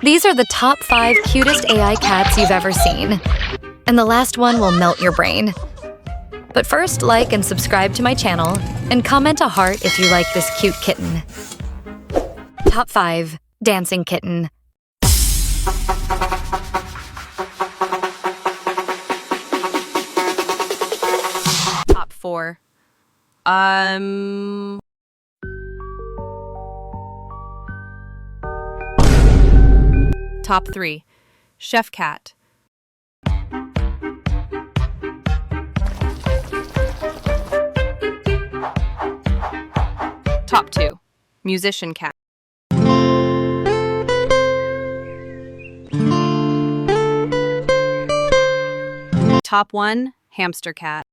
These are the top 5 cutest AI cats you've ever seen. And the last one will melt your brain. But first, like and subscribe to my channel, and comment a heart if you like this cute kitten. Top 5. Dancing Kitten. Top 4. Top 3. Chef Cat. Top 2. Musician Cat. Top 1. Hamster Cat.